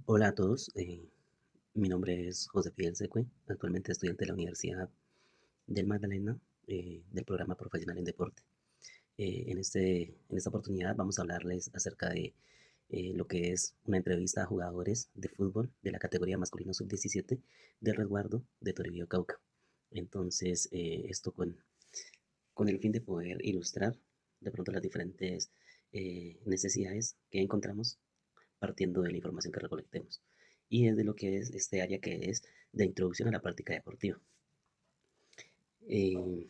Hola a todos, mi nombre es José Fidel Secue, actualmente estudiante de la Universidad del Magdalena, del programa profesional en deporte. En esta oportunidad vamos a hablarles acerca de lo que es una entrevista a jugadores de fútbol de la categoría masculino sub-17 del resguardo de Toribio Cauca. Entonces, esto con el fin de poder ilustrar de pronto las diferentes necesidades que encontramos partiendo de la información que recolectemos y desde lo que es este área que es de introducción a la práctica deportiva. Eh,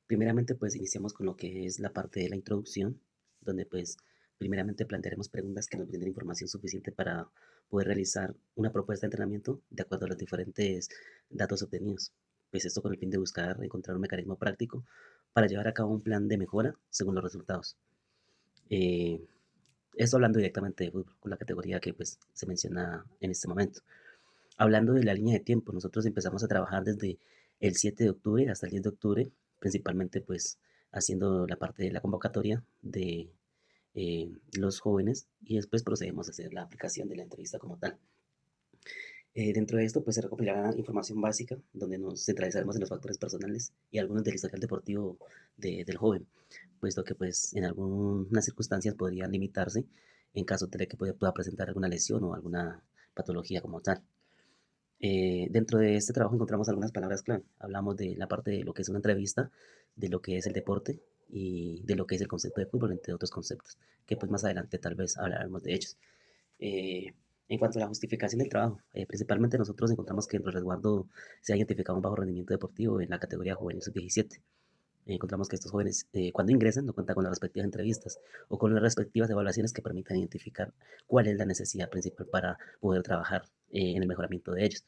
Primeramente, pues iniciamos con lo que es la parte de la introducción, donde pues primeramente plantearemos preguntas que nos brinden información suficiente para poder realizar una propuesta de entrenamiento de acuerdo a los diferentes datos obtenidos. Pues esto con el fin de buscar encontrar un mecanismo práctico para llevar a cabo un plan de mejora según los resultados. Eh, Esto hablando directamente de fútbol, con la categoría que pues se menciona en este momento. Hablando de la línea de tiempo, nosotros empezamos a trabajar desde el 7 de octubre hasta el 10 de octubre, principalmente pues haciendo la parte de la convocatoria de los jóvenes y después procedemos a hacer la aplicación de la entrevista como tal. Dentro de esto pues se recopilará información básica donde nos centralizaremos en los factores personales y algunos del historial deportivo del joven, puesto que pues en algunas circunstancias podrían limitarse en caso de que pueda presentar alguna lesión o alguna patología como tal. Dentro de este trabajo encontramos algunas palabras clave. Hablamos de la parte de lo que es una entrevista, de lo que es el deporte y de lo que es el concepto de fútbol, entre otros conceptos, que pues más adelante tal vez hablaremos de ellos. Eh, en cuanto a la justificación del trabajo, principalmente nosotros encontramos que dentro del resguardo se ha identificado un bajo rendimiento deportivo en la categoría juvenil sub-17. Encontramos que estos jóvenes, cuando ingresan, no cuentan con las respectivas entrevistas o con las respectivas evaluaciones que permitan identificar cuál es la necesidad principal para poder trabajar en el mejoramiento de ellos.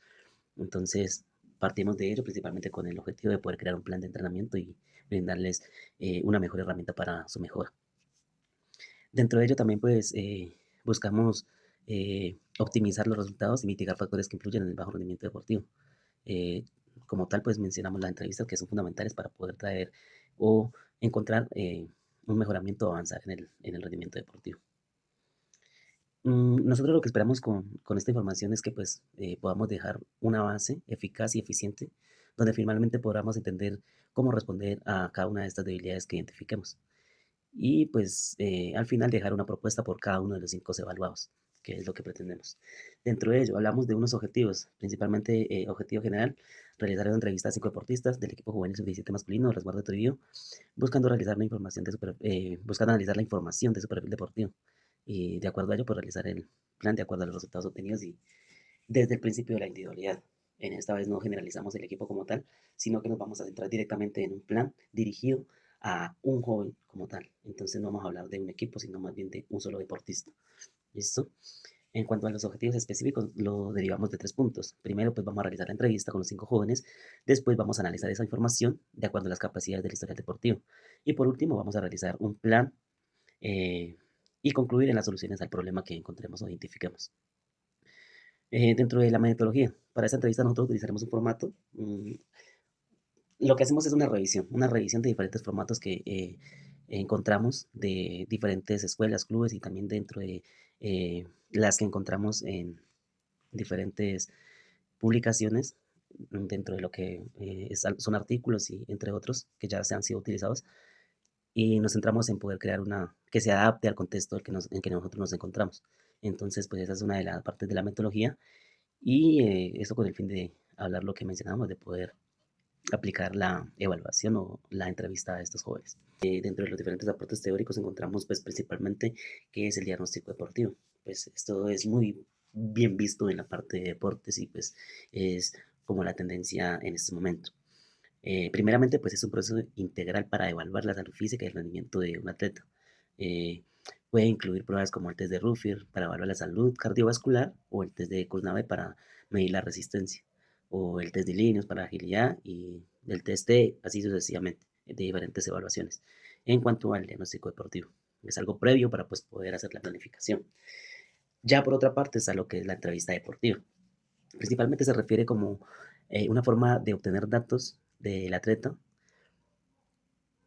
Entonces, partimos de ello principalmente con el objetivo de poder crear un plan de entrenamiento y brindarles una mejor herramienta para su mejora. Dentro de ello también pues buscamos optimizar los resultados y mitigar factores que influyen en el bajo rendimiento deportivo. Eh, Como tal, pues mencionamos las entrevistas que son fundamentales para poder traer o encontrar un mejoramiento o avanzar en el rendimiento deportivo. Nosotros lo que esperamos con esta información es que pues podamos dejar una base eficaz y eficiente donde finalmente podamos entender cómo responder a cada una de estas debilidades que identifiquemos. Y pues al final dejar una propuesta por cada uno de los 5 evaluados, que es lo que pretendemos. Dentro de ello hablamos de unos objetivos, principalmente objetivo general, realizar una entrevista a 5 deportistas del equipo juvenil sub-17 masculino, Resguardo de Trujillo, buscando realizar la información buscando analizar la información de su perfil deportivo y de acuerdo a ello, pues realizar el plan de acuerdo a los resultados obtenidos y desde el principio de la individualidad. En esta vez no generalizamos el equipo como tal, sino que nos vamos a centrar directamente en un plan dirigido a un joven como tal. Entonces no vamos a hablar de un equipo, sino más bien de un solo deportista. ¿Listo? En cuanto a los objetivos específicos, lo derivamos de 3 puntos. Primero, pues vamos a realizar la entrevista con los 5 jóvenes. Después vamos a analizar esa información de acuerdo a las capacidades del historial deportivo. Y por último, vamos a realizar un plan eh, y concluir en las soluciones al problema que encontremos o identifiquemos. Dentro de la metodología, para esta entrevista nosotros utilizaremos un formato. Lo que hacemos es una revisión de diferentes formatos que encontramos de diferentes escuelas, clubes y también dentro de las que encontramos en diferentes publicaciones, dentro de lo que son artículos y entre otros que ya se han sido utilizados. Y nos centramos en poder crear una que se adapte al contexto en que nosotros nos encontramos. Entonces, pues esa es una de las partes de la metodología y eso con el fin de hablar lo que mencionábamos, de poder aplicar la evaluación o la entrevista a estos jóvenes. Dentro de los diferentes aportes teóricos encontramos pues principalmente qué es el diagnóstico deportivo. Pues esto es muy bien visto en la parte de deportes y pues es como la tendencia en este momento. Primeramente, pues es un proceso integral para evaluar la salud física y el rendimiento de un atleta. Eh, Puede incluir pruebas como el test de Ruffier para evaluar la salud cardiovascular o el test de Kuznave para medir la resistencia o el test de Linus para agilidad y el test T, así sucesivamente, de diferentes evaluaciones. En cuanto al diagnóstico deportivo, es algo previo para pues, poder hacer la planificación. Ya por otra parte está lo que es la entrevista deportiva. Principalmente se refiere como una forma de obtener datos del atleta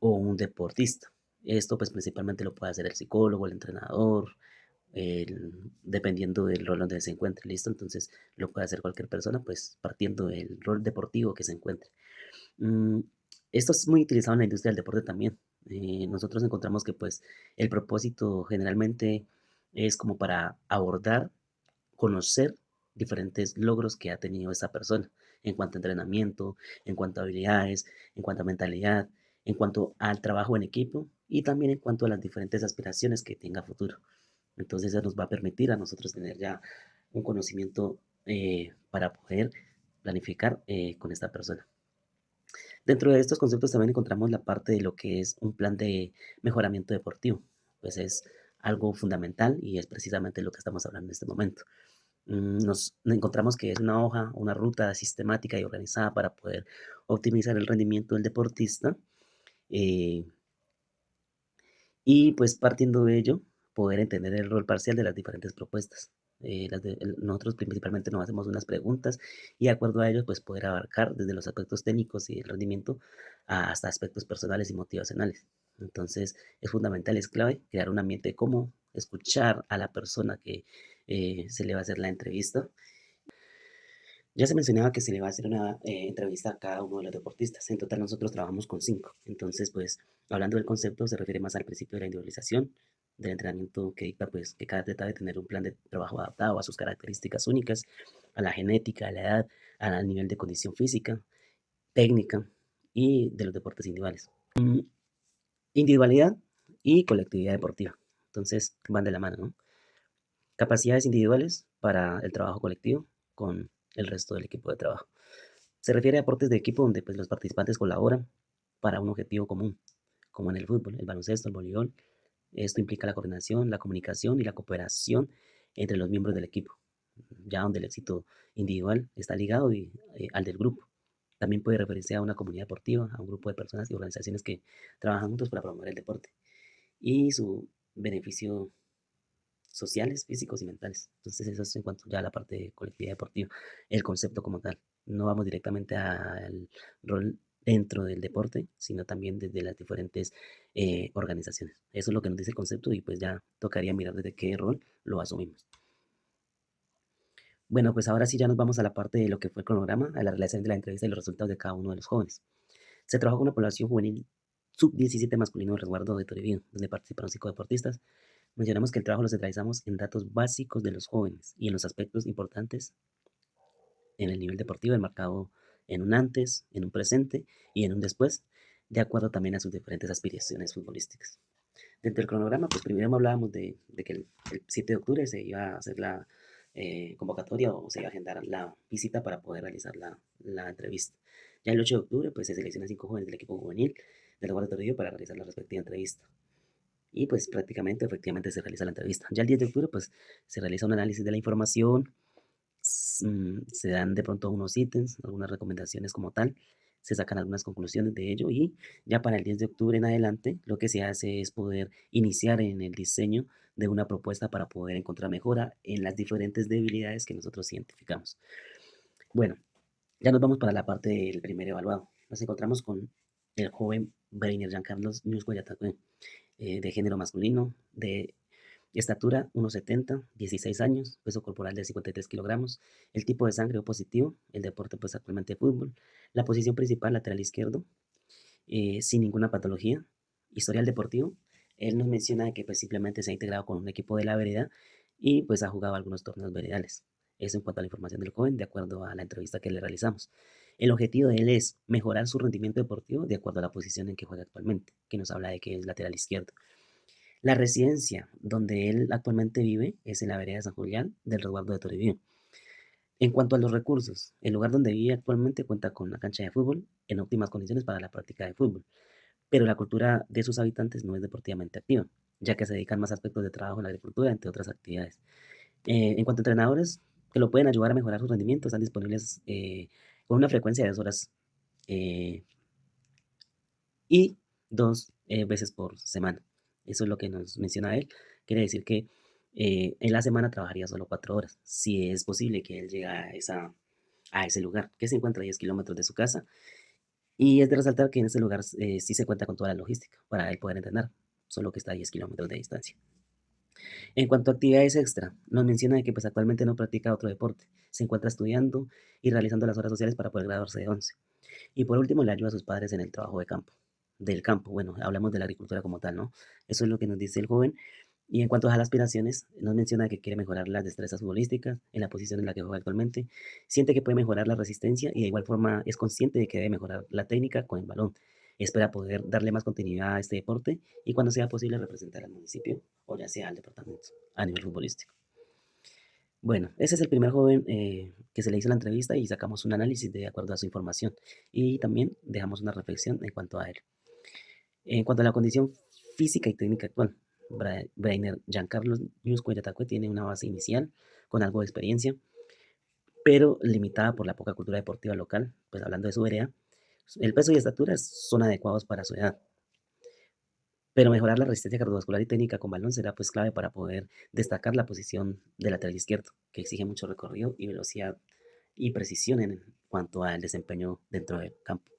o un deportista. Esto pues principalmente lo puede hacer el psicólogo, el entrenador dependiendo del rol donde se encuentre, ¿listo? Entonces lo puede hacer cualquier persona, pues partiendo del rol deportivo que se encuentre. Mm, Esto es muy utilizado en la industria del deporte también. Nosotros encontramos que pues el propósito generalmente es como para abordar, conocer diferentes logros que ha tenido esta persona en cuanto a entrenamiento, en cuanto a habilidades, en cuanto a mentalidad, en cuanto al trabajo en equipo y también en cuanto a las diferentes aspiraciones que tenga a futuro. Entonces eso nos va a permitir a nosotros tener ya un conocimiento para poder planificar con esta persona. Dentro de estos conceptos también encontramos la parte de lo que es un plan de mejoramiento deportivo, pues es algo fundamental y es precisamente lo que estamos hablando en este momento. Nos encontramos que es una hoja, una ruta sistemática y organizada para poder optimizar el rendimiento del deportista eh, y pues partiendo de ello, poder entender el rol parcial de las diferentes propuestas. Nosotros principalmente nos hacemos unas preguntas y de acuerdo a ello, pues poder abarcar desde los aspectos técnicos y el rendimiento hasta aspectos personales y motivacionales. Entonces, es fundamental, es clave crear un ambiente cómodo, escuchar a la persona que se le va a hacer la entrevista. Ya se mencionaba que se le va a hacer una entrevista a cada uno de los deportistas. En total nosotros trabajamos con 5. Entonces, pues, hablando del concepto, se refiere más al principio de la individualización, del entrenamiento que dicta, pues, que cada atleta debe tener un plan de trabajo adaptado a sus características únicas, a la genética, a la edad, al nivel de condición física, técnica y de los deportes individuales. Individualidad y colectividad deportiva. Entonces, van de la mano, ¿no? Capacidades individuales para el trabajo colectivo con el resto del equipo de trabajo. Se refiere a deportes de equipo donde pues, los participantes colaboran para un objetivo común, como en el fútbol, el baloncesto, el voleibol. Esto implica la coordinación, la comunicación y la cooperación entre los miembros del equipo, ya donde el éxito individual está ligado al del grupo. También puede referirse a una comunidad deportiva, a un grupo de personas y organizaciones que trabajan juntos para promover el deporte y su beneficio sociales, físicos y mentales. Entonces eso es en cuanto ya a la parte de colectividad deportiva, el concepto como tal. No vamos directamente al rol dentro del deporte, sino también desde las diferentes organizaciones. Eso es lo que nos dice el concepto y pues ya tocaría mirar desde qué rol lo asumimos. Bueno, pues ahora sí ya nos vamos a la parte de lo que fue el cronograma, a la realización de la entrevista y los resultados de cada uno de los jóvenes. Se trabajó con una población juvenil sub-17 masculino de resguardo de Toribío, donde participaron 5 deportistas. Mencionamos que el trabajo lo centralizamos en datos básicos de los jóvenes y en los aspectos importantes en el nivel deportivo, enmarcado en un antes, en un presente y en un después, de acuerdo también a sus diferentes aspiraciones futbolísticas. Dentro del cronograma, pues primero hablábamos de que el 7 de octubre se iba a hacer la convocatoria o se iba a agendar la visita para poder realizar la entrevista. Ya el 8 de octubre, pues se seleccionan 5 jóvenes del equipo juvenil del lugar de Torrillo para realizar la respectiva entrevista. Y pues prácticamente, efectivamente se realiza la entrevista. Ya el 10 de octubre, pues se realiza un análisis de la información, se dan de pronto unos ítems, algunas recomendaciones como tal, se sacan algunas conclusiones de ello y ya para el 10 de octubre en adelante lo que se hace es poder iniciar en el diseño de una propuesta para poder encontrar mejora en las diferentes debilidades que nosotros identificamos. Bueno, ya nos vamos para la parte del primer evaluado. Nos encontramos con el joven Breiner Giancarlos Ñusco Yatagüe, de género masculino, de estatura 1,70, 16 años, peso corporal de 53 kilogramos, el tipo de sangre O positivo, el deporte pues actualmente fútbol, la posición principal lateral izquierdo, sin ninguna patología, historial deportivo. Él nos menciona que pues simplemente se ha integrado con un equipo de la vereda y pues ha jugado algunos torneos veredales. Eso en cuanto a la información del joven, de acuerdo a la entrevista que le realizamos. El objetivo de él es mejorar su rendimiento deportivo de acuerdo a la posición en que juega actualmente, que nos habla de que es lateral izquierdo. La residencia donde él actualmente vive es en la vereda de San Julián del resguardo de Toribío. En cuanto a los recursos, el lugar donde vive actualmente cuenta con una cancha de fútbol en óptimas condiciones para la práctica de fútbol, pero la cultura de sus habitantes no es deportivamente activa, ya que se dedican más a aspectos de trabajo en la agricultura, entre otras actividades. En cuanto a entrenadores que lo pueden ayudar a mejorar su rendimiento, están disponibles con una frecuencia de 2 horas eh, y 2 veces por semana. Eso es lo que nos menciona él. Quiere decir que en la semana trabajaría solo 4 horas, si es posible que él llegue a ese lugar, que se encuentra a 10 kilómetros de su casa. Y es de resaltar que en ese lugar sí se cuenta con toda la logística para él poder entrenar, solo que está a 10 kilómetros de distancia. En cuanto a actividades extra, nos menciona de que pues actualmente no practica otro deporte, se encuentra estudiando y realizando las horas sociales para poder graduarse de 11. Y por último, le ayuda a sus padres en el trabajo de campo, del campo. Bueno, hablamos de la agricultura como tal, ¿no? Eso es lo que nos dice el joven. Y en cuanto a las aspiraciones, nos menciona que quiere mejorar las destrezas futbolísticas en la posición en la que juega actualmente, siente que puede mejorar la resistencia y de igual forma es consciente de que debe mejorar la técnica con el balón. Espera poder darle más continuidad a este deporte y cuando sea posible representar al municipio o ya sea al departamento a nivel futbolístico. Bueno, ese es el primer joven que se le hizo la entrevista y sacamos un análisis de acuerdo a su información y también dejamos una reflexión en cuanto a él. En cuanto a la condición física y técnica actual, Brainer Giancarlo Ñusco Yatacue tiene una base inicial con algo de experiencia, pero limitada por la poca cultura deportiva local, pues hablando de su vereda, el peso y estatura son adecuados para su edad, pero mejorar la resistencia cardiovascular y técnica con balón será pues clave para poder destacar la posición de lateral izquierdo, que exige mucho recorrido y velocidad y precisión en cuanto al desempeño dentro del campo.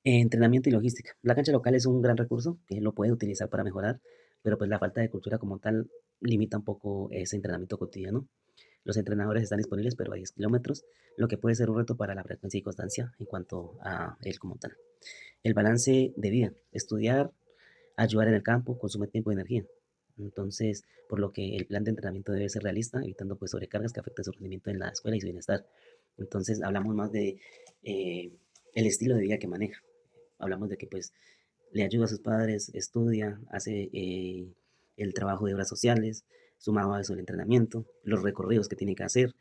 Entrenamiento y logística. La cancha local es un gran recurso que lo puede utilizar para mejorar, pero pues la falta de cultura como tal limita un poco ese entrenamiento cotidiano. Los entrenadores están disponibles, pero a 10 kilómetros, lo que puede ser un reto para la frecuencia y constancia en cuanto a él como tal. El balance de vida, estudiar, ayudar en el campo, consume tiempo y energía. Entonces, por lo que el plan de entrenamiento debe ser realista, evitando pues sobrecargas que afecten su rendimiento en la escuela y su bienestar. Entonces, hablamos más de eh, el estilo de vida que maneja. Hablamos de que pues le ayuda a sus padres, estudia, hace el trabajo de obras sociales, sumado a eso el entrenamiento, los recorridos que tiene que hacer,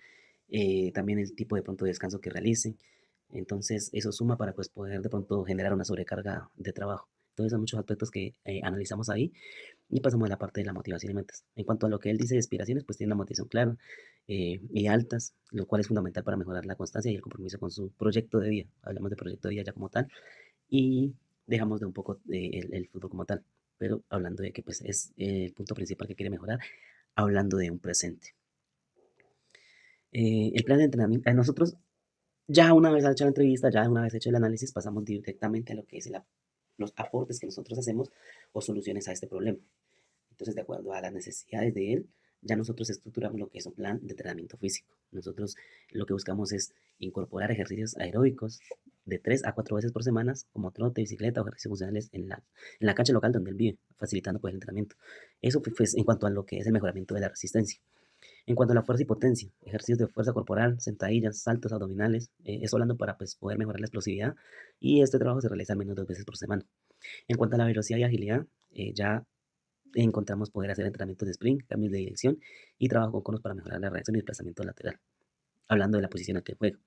también el tipo de pronto de descanso que realice. Entonces, eso suma para pues poder de pronto generar una sobrecarga de trabajo. Entonces, hay muchos aspectos que analizamos ahí y pasamos a la parte de la motivación y metas. En cuanto a lo que él dice de aspiraciones, pues tiene una motivación clara y altas, lo cual es fundamental para mejorar la constancia y el compromiso con su proyecto de vida. Hablamos de proyecto de vida ya como tal y dejamos de un poco el fútbol como tal, pero hablando de que pues es el punto principal que quiere mejorar, hablando de un presente. El plan de entrenamiento, nosotros ya una vez hecho la entrevista, ya una vez hecho el análisis, pasamos directamente a lo que es los aportes que nosotros hacemos o soluciones a este problema. Entonces, de acuerdo a las necesidades de él, ya nosotros estructuramos lo que es un plan de entrenamiento físico. Nosotros lo que buscamos es incorporar ejercicios aeróbicos de 3 a 4 veces por semana, como trote, bicicleta o ejercicios funcionales en la cancha local donde él vive, facilitando pues el entrenamiento. Eso pues en cuanto a lo que es el mejoramiento de la resistencia. En cuanto a la fuerza y potencia, ejercicios de fuerza corporal, sentadillas, saltos abdominales, eso hablando para pues, poder mejorar la explosividad y este trabajo se realiza al menos 2 veces por semana. En cuanto a la velocidad y agilidad, ya encontramos poder hacer entrenamientos de sprint, cambios de dirección y trabajo con conos para mejorar la reacción y desplazamiento lateral, hablando de la posición en que juega.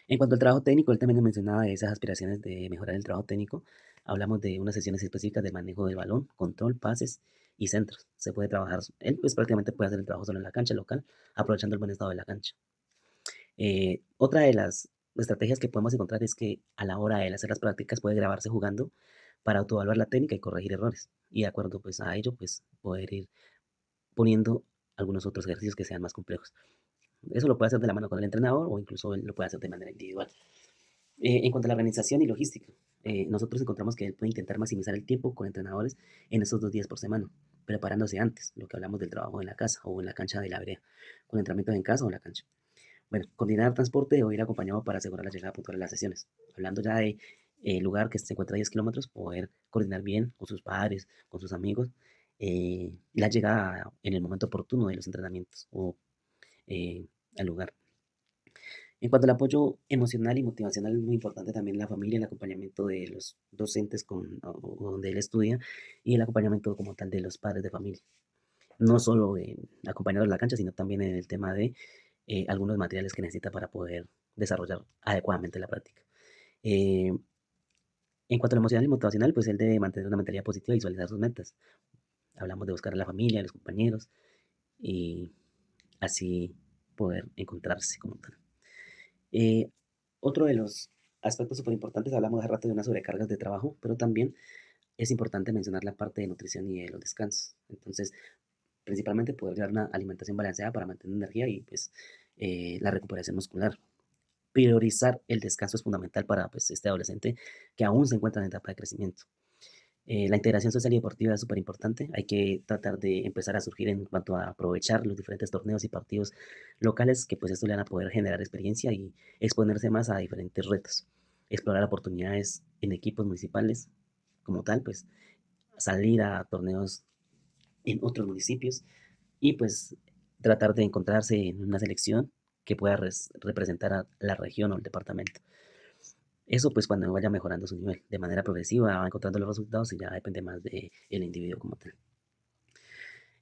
En cuanto al trabajo técnico, él también mencionaba esas aspiraciones de mejorar el trabajo técnico. Hablamos de unas sesiones específicas de manejo del balón, control, pases y centros. Se puede trabajar, él pues prácticamente puede hacer el trabajo solo en la cancha local, aprovechando el buen estado de la cancha. Otra de las estrategias que podemos encontrar es que a la hora de hacer las prácticas puede grabarse jugando para autoevaluar la técnica y corregir errores. Y de acuerdo pues a ello, pues poder ir poniendo algunos otros ejercicios que sean más complejos. Eso lo puede hacer de la mano con el entrenador o incluso él lo puede hacer de manera individual. En cuanto a la organización y logística, nosotros encontramos que él puede intentar maximizar el tiempo con entrenadores en esos 2 días por semana, preparándose antes, lo que hablamos del trabajo en la casa o en la cancha de la vereda, con entrenamientos en casa o en la cancha. Bueno, coordinar transporte o ir acompañado para asegurar la llegada puntual de las sesiones. Hablando ya de lugar que se encuentra a 10 kilómetros, poder coordinar bien con sus padres, con sus amigos, la llegada en el momento oportuno de los entrenamientos o eh, al lugar. En cuanto al apoyo emocional y motivacional, es muy importante también la familia, el acompañamiento de los docentes o donde él estudia y el acompañamiento como tal de los padres de familia. No solo acompañarlos en la cancha, sino también en el tema de algunos materiales que necesita para poder desarrollar adecuadamente la práctica. Eh, en cuanto a lo emocional y motivacional, pues él debe mantener una mentalidad positiva y visualizar sus metas. Hablamos de buscar a la familia, a los compañeros y así poder encontrarse como tal. Eh, Otro de los aspectos súper importantes, hablamos hace rato de unas sobrecargas de trabajo, pero también es importante mencionar la parte de nutrición y de los descansos. Entonces, principalmente poder llevar una alimentación balanceada para mantener energía y pues la recuperación muscular. Priorizar el descanso es fundamental para pues, este adolescente que aún se encuentra en etapa de crecimiento. La integración social y deportiva es súper importante. Hay que tratar de empezar a surgir en cuanto a aprovechar los diferentes torneos y partidos locales que pues esto le van a poder generar experiencia y exponerse más a diferentes retos. Explorar oportunidades en equipos municipales como tal, pues salir a torneos en otros municipios y pues tratar de encontrarse en una selección que pueda representar a la región o el departamento. Eso pues cuando vaya mejorando su nivel, de manera progresiva va encontrando los resultados y ya depende más del individuo como tal.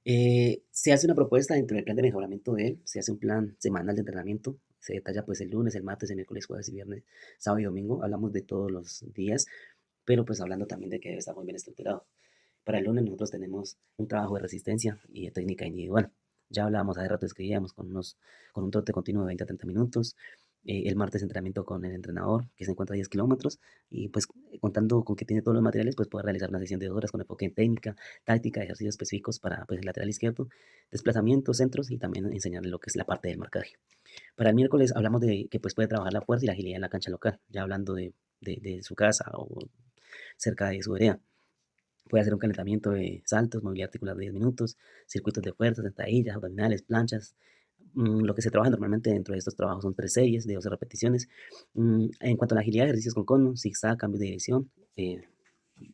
Se hace una propuesta dentro del plan de mejoramiento de él, se hace un plan semanal de entrenamiento, se detalla pues el lunes, el martes, el miércoles, jueves y viernes, sábado y domingo, hablamos de todos los días, pero pues hablando también de que debe estar muy bien estructurado. Para el lunes nosotros tenemos un trabajo de resistencia y de técnica individual. Ya hablábamos hace rato, escribíamos con un trote continuo de 20 a 30 minutos. El martes entrenamiento con el entrenador, que se encuentra a 10 kilómetros, y pues contando con que tiene todos los materiales, pues puede realizar una sesión de 2 horas con enfoque en técnica, táctica, ejercicios específicos para pues, el lateral izquierdo, desplazamientos, centros y también enseñarle lo que es la parte del marcaje. Para el miércoles hablamos de que pues puede trabajar la fuerza y la agilidad en la cancha local, ya hablando de su casa o cerca de su vereda. Puede hacer un calentamiento de saltos, movilidad articular de 10 minutos, circuitos de fuerza, sentadillas, abdominales, planchas. Lo que se trabaja normalmente dentro de estos trabajos son 3 series de 12 repeticiones. En cuanto a la agilidad, ejercicios con cono, zigzag, cambio de dirección,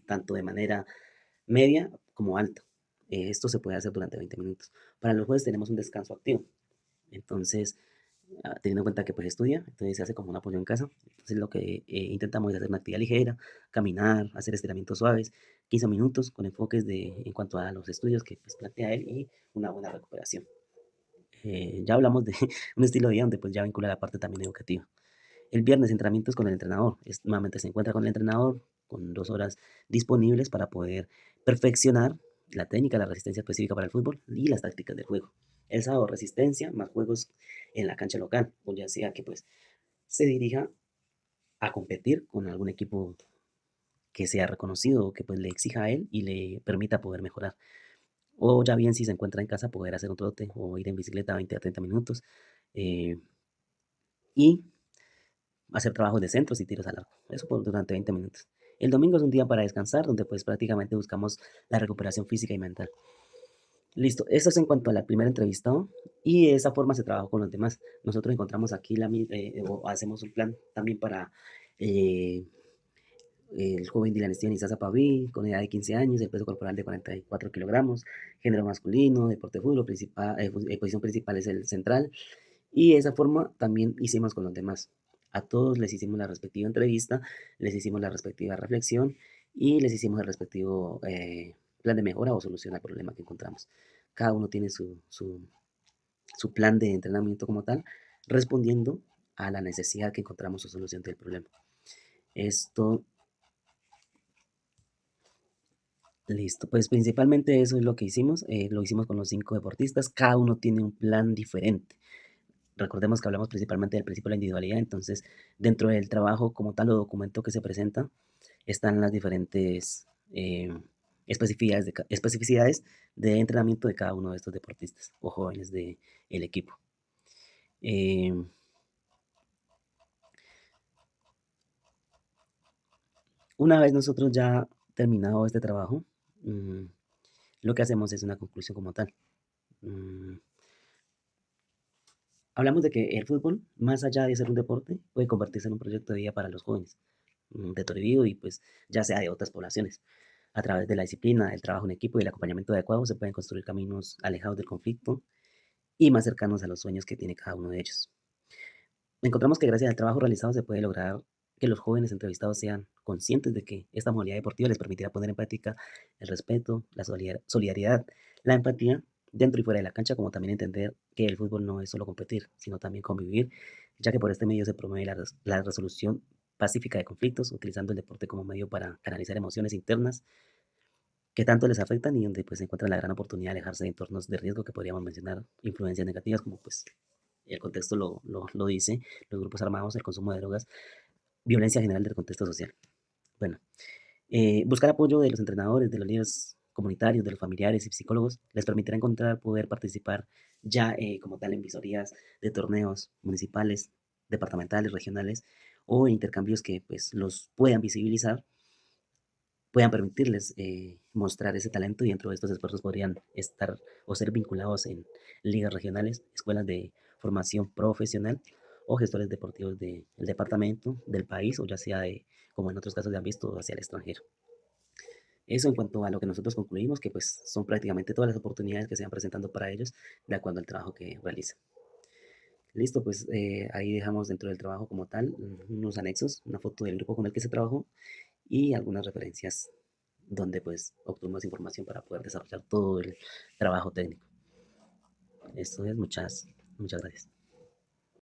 tanto de manera media como alta. Esto se puede hacer durante 20 minutos. Para los jueves tenemos un descanso activo. Entonces, teniendo en cuenta que pues estudia, entonces se hace como un apoyo en casa. Entonces lo que intentamos es hacer una actividad ligera, caminar, hacer estiramientos suaves, 15 minutos con enfoques en cuanto a los estudios que pues, plantea él y una buena recuperación. Ya hablamos de un estilo de vida donde pues ya vincula la parte también educativa. El viernes entrenamientos con el entrenador. Nuevamente se encuentra con el entrenador con 2 horas disponibles para poder perfeccionar la técnica, la resistencia específica para el fútbol y las tácticas del juego. El sábado resistencia más juegos en la cancha local, o ya sea que pues se dirija a competir con algún equipo que sea reconocido o que pues le exija a él y le permita poder mejorar. O ya bien si se encuentra en casa poder hacer un trote o ir en bicicleta 20 a 30 minutos eh, y hacer trabajos de centros y tiros al arco. Eso por durante 20 minutos. El domingo es un día para descansar, donde pues prácticamente buscamos la recuperación física y mental. Listo, esto es en cuanto a la primera entrevista, ¿no? Y de esa forma se trabajó con los demás. Nosotros encontramos aquí o hacemos un plan también para eh, el joven Dylan Steven Izaza Paví, con edad de 15 años, el peso corporal de 44 kilogramos, género masculino, deporte de fútbol, posición principal es el central, y de esa forma también hicimos con los demás. A todos les hicimos la respectiva entrevista, les hicimos la respectiva reflexión y les hicimos el respectivo plan de mejora o solución al problema que encontramos. Cada uno tiene su plan de entrenamiento como tal, respondiendo a la necesidad que encontramos o solución del problema. Esto, listo. Pues principalmente eso es lo que hicimos. Lo hicimos con los 5 deportistas. Cada uno tiene un plan diferente. Recordemos que hablamos principalmente del principio de la individualidad, entonces dentro del trabajo como tal o documento que se presenta están las diferentes especificidades de entrenamiento de cada uno de estos deportistas o jóvenes del equipo. Eh, una vez nosotros ya terminado este trabajo, mm, lo que hacemos es una conclusión como tal. Mm, Hablamos de que el fútbol, más allá de ser un deporte, puede convertirse en un proyecto de vida para los jóvenes de Toribío y pues ya sea de otras poblaciones. A través de la disciplina, el trabajo en equipo y el acompañamiento adecuado se pueden construir caminos alejados del conflicto y más cercanos a los sueños que tiene cada uno de ellos. Encontramos que gracias al trabajo realizado se puede lograr que los jóvenes entrevistados sean conscientes de que esta modalidad deportiva les permitirá poner en práctica el respeto, la solidaridad, la empatía dentro y fuera de la cancha, como también entender que el fútbol no es solo competir, sino también convivir, ya que por este medio se promueve la resolución pacífica de conflictos, utilizando el deporte como medio para canalizar emociones internas que tanto les afectan y donde pues se encuentra la gran oportunidad de alejarse de entornos de riesgo que podríamos mencionar influencias negativas como pues el contexto lo dice, los grupos armados, el consumo de drogas, violencia general del contexto social. Bueno, buscar apoyo de los entrenadores, de los líderes comunitarios, de los familiares y psicólogos les permitirá encontrar poder participar ya como tal en visorías de torneos municipales, departamentales, regionales o intercambios que pues los puedan visibilizar puedan permitirles mostrar ese talento y dentro de estos esfuerzos podrían estar o ser vinculados en ligas regionales, escuelas de formación profesional o gestores deportivos del departamento, del país o ya sea de, como en otros casos ya han visto, hacia el extranjero. Eso en cuanto a lo que nosotros concluimos, que pues son prácticamente todas las oportunidades que se van presentando para ellos de acuerdo al trabajo que realicen. Listo, pues ahí dejamos dentro del trabajo como tal unos anexos, una foto del grupo con el que se trabajó y algunas referencias donde pues obtuvimos información para poder desarrollar todo el trabajo técnico. Esto es, muchas gracias.